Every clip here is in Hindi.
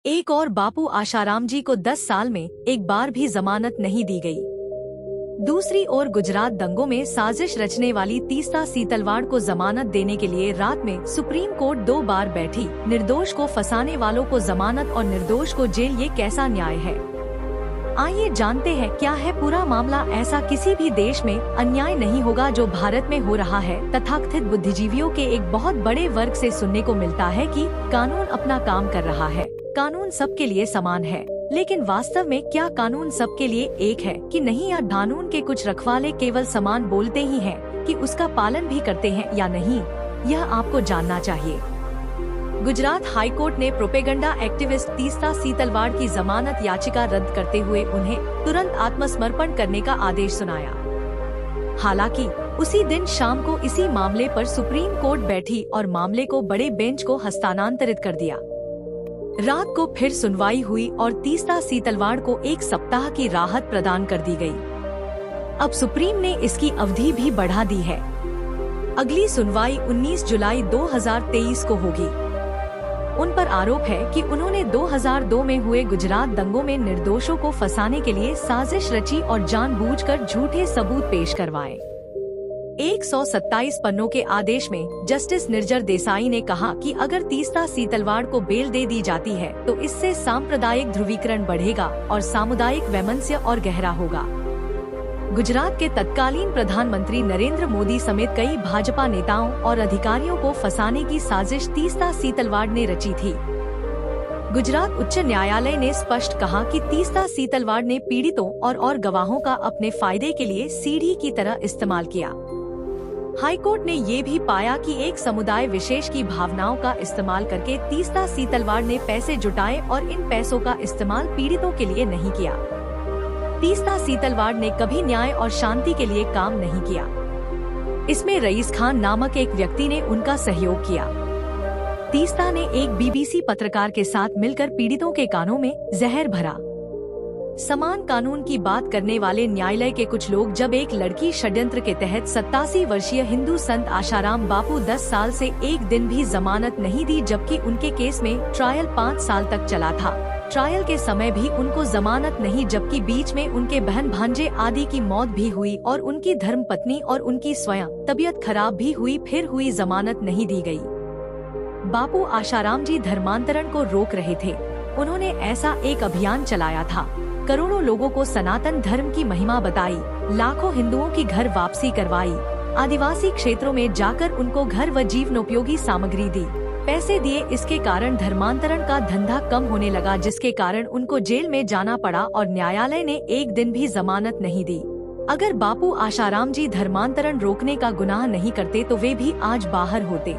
एक और बापू आशाराम जी को 10 साल में एक बार भी जमानत नहीं दी गई। दूसरी ओर गुजरात दंगों में साजिश रचने वाली तीस्ता सीतलवाड़ को जमानत देने के लिए रात में सुप्रीम कोर्ट 2 बार बैठी। निर्दोष को फंसाने वालों को जमानत और निर्दोष को जेल, ये कैसा न्याय है? आइए जानते हैं क्या है पूरा मामला। ऐसा किसी भी देश में अन्याय नहीं होगा जो भारत में हो रहा है। तथाकथित बुद्धिजीवियों के एक बहुत बड़े वर्ग से सुनने को मिलता है कि कानून अपना काम कर रहा है, कानून सबके लिए समान है। लेकिन वास्तव में क्या कानून सबके लिए एक है कि नहीं, या कानून के कुछ रखवाले केवल समान बोलते ही हैं कि उसका पालन भी करते हैं या नहीं, यह आपको जानना चाहिए। गुजरात हाई कोर्ट ने प्रोपेगंडा एक्टिविस्ट तीस्ता सीतलवाड़ की जमानत याचिका रद्द करते हुए उन्हें तुरंत आत्मसमर्पण करने का आदेश सुनाया। हालांकि उसी दिन शाम को इसी मामले पर सुप्रीम कोर्ट बैठी और मामले को बड़े बेंच को हस्तांतरित कर दिया। रात को फिर सुनवाई हुई और तीस्ता सीतलवाड़ को 1 सप्ताह की राहत प्रदान कर दी गई। अब सुप्रीम ने इसकी अवधि भी बढ़ा दी है। अगली सुनवाई 19 जुलाई 2023 को होगी। उन पर आरोप है कि उन्होंने 2002 में हुए गुजरात दंगों में निर्दोषों को फंसाने के लिए साजिश रची और जानबूझकर झूठे सबूत पेश करवाए। 127 पन्नों के आदेश में जस्टिस निर्जर देसाई ने कहा कि अगर तीस्ता सीतलवाड़ को बेल दे दी जाती है तो इससे सांप्रदायिक ध्रुवीकरण बढ़ेगा और सामुदायिक वैमनस्य और गहरा होगा। गुजरात के तत्कालीन प्रधानमंत्री नरेंद्र मोदी समेत कई भाजपा नेताओं और अधिकारियों को फंसाने की साजिश तीस्ता सीतलवाड़ ने रची थी। गुजरात उच्च न्यायालय ने स्पष्ट कहा कि तीस्ता सीतलवाड़ ने पीड़ितों और गवाहों का अपने फायदे के लिए सीढ़ी की तरह इस्तेमाल किया। हाईकोर्ट ने ये भी पाया कि एक समुदाय विशेष की भावनाओं का इस्तेमाल करके तीस्ता सीतलवाड़ ने पैसे जुटाए और इन पैसों का इस्तेमाल पीड़ितों के लिए नहीं किया। तीस्ता सीतलवाड़ ने कभी न्याय और शांति के लिए काम नहीं किया। इसमें रईस खान नामक एक व्यक्ति ने उनका सहयोग किया। तीस्ता ने एक बीबीसी पत्रकार के साथ मिलकर पीड़ितों के कानों में जहर भरा। समान कानून की बात करने वाले न्यायालय के कुछ लोग जब एक लड़की षड्यंत्र के तहत 87 वर्षीय हिंदू संत आशाराम बापू 10 साल से एक दिन भी जमानत नहीं दी, जबकि उनके केस में ट्रायल 5 साल तक चला था। ट्रायल के समय भी उनको जमानत नहीं, जबकि बीच में उनके बहन भांजे आदि की मौत भी हुई और उनकी धर्मपत्नी और उनकी स्वयं तबीयत खराब भी हुई, फिर हुई जमानत नहीं दी गई। बापू आशाराम जी धर्मांतरण को रोक रहे थे। उन्होंने ऐसा एक अभियान चलाया था, करोड़ों लोगों को सनातन धर्म की महिमा बताई, लाखों हिंदुओं की घर वापसी करवाई, आदिवासी क्षेत्रों में जाकर उनको घर व जीवनोपयोगी सामग्री दी, पैसे दिए। इसके कारण धर्मांतरण का धंधा कम होने लगा, जिसके कारण उनको जेल में जाना पड़ा और न्यायालय ने एक दिन भी जमानत नहीं दी। अगर बापू आशाराम जी धर्मांतरण रोकने का गुनाह नहीं करते तो वे भी आज बाहर होते।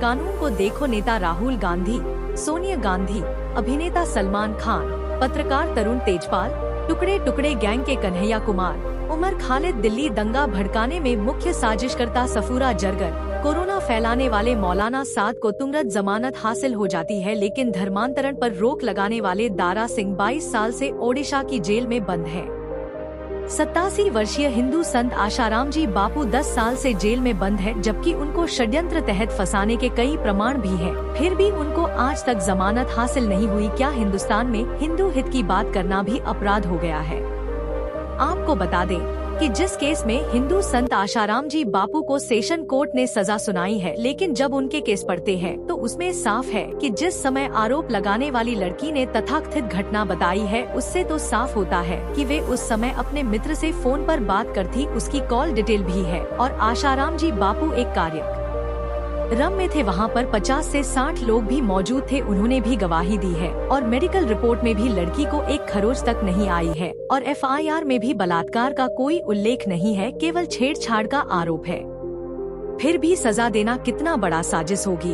कानून को देखो नेता राहुल गांधी, सोनिया गांधी, अभिनेता सलमान खान, पत्रकार तरुण तेजपाल, टुकड़े टुकड़े गैंग के कन्हैया कुमार, उमर खालिद, दिल्ली दंगा भड़काने में मुख्य साजिशकर्ता सफूरा जरगर, कोरोना फैलाने वाले मौलाना साद को तुरंत जमानत हासिल हो जाती है, लेकिन धर्मांतरण पर रोक लगाने वाले दारा सिंह 22 साल से ओडिशा की जेल में बंद है। 87 वर्षीय हिंदू संत आशाराम जी बापू 10 साल से जेल में बंद है, जबकि उनको षड्यंत्र तहत फंसाने के कई प्रमाण भी हैं। फिर भी उनको आज तक जमानत हासिल नहीं हुई। क्या हिंदुस्तान में हिंदू हित की बात करना भी अपराध हो गया है? आपको बता दें कि जिस केस में हिंदू संत आशाराम जी बापू को सेशन कोर्ट ने सजा सुनाई है, लेकिन जब उनके केस पढ़ते हैं तो उसमें साफ है कि जिस समय आरोप लगाने वाली लड़की ने तथाकथित घटना बताई है, उससे तो साफ होता है कि वे उस समय अपने मित्र से फोन पर बात करती, उसकी कॉल डिटेल भी है। और आशाराम जी बापू एक कार्यक्रम में थे, वहाँ पर 50 से 60 लोग भी मौजूद थे, उन्होंने भी गवाही दी है। और मेडिकल रिपोर्ट में भी लड़की को एक खरोच तक नहीं आई है और FIR में भी बलात्कार का कोई उल्लेख नहीं है, केवल छेड़छाड़ का आरोप है। फिर भी सजा देना कितना बड़ा साजिश होगी।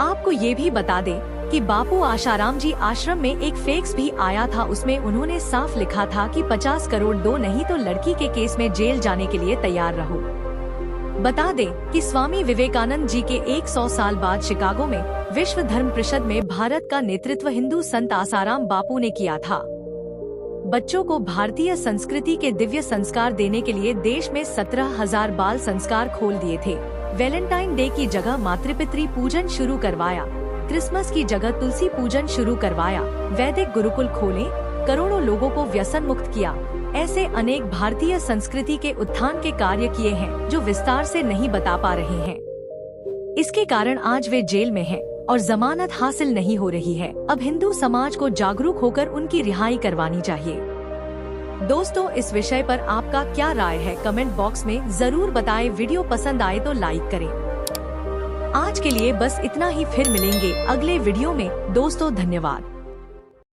आपको ये भी बता दें कि बापू आशाराम जी आश्रम में एक फैक्स भी आया था, उसमें उन्होंने साफ लिखा था कि 50 करोड़ दो, नहीं तो लड़की के केस में जेल जाने के लिए तैयार रहो। बता दें कि स्वामी विवेकानंद जी के 100 साल बाद शिकागो में विश्व धर्म परिषद में भारत का नेतृत्व हिंदू संत आसाराम बापू ने किया था। बच्चों को भारतीय संस्कृति के दिव्य संस्कार देने के लिए देश में 17,000 बाल संस्कार खोल दिए थे। वैलेंटाइन डे की जगह मातृपितृ पूजन शुरू करवाया। क्रिसमस की जगह तुलसी पूजन शुरू करवाया, वैदिक गुरुकुल खोले, करोड़ों लोगों को व्यसन मुक्त किया। ऐसे अनेक भारतीय संस्कृति के उत्थान के कार्य किए हैं जो विस्तार से नहीं बता पा रहे हैं। इसके कारण आज वे जेल में हैं और जमानत हासिल नहीं हो रही है। अब हिंदू समाज को जागरूक होकर उनकी रिहाई करवानी चाहिए। दोस्तों, इस विषय पर आपका क्या राय है कमेंट बॉक्स में जरूर बताएं। वीडियो पसंद आए तो लाइक करें। आज के लिए बस इतना ही, फिर मिलेंगे अगले वीडियो में। दोस्तों धन्यवाद।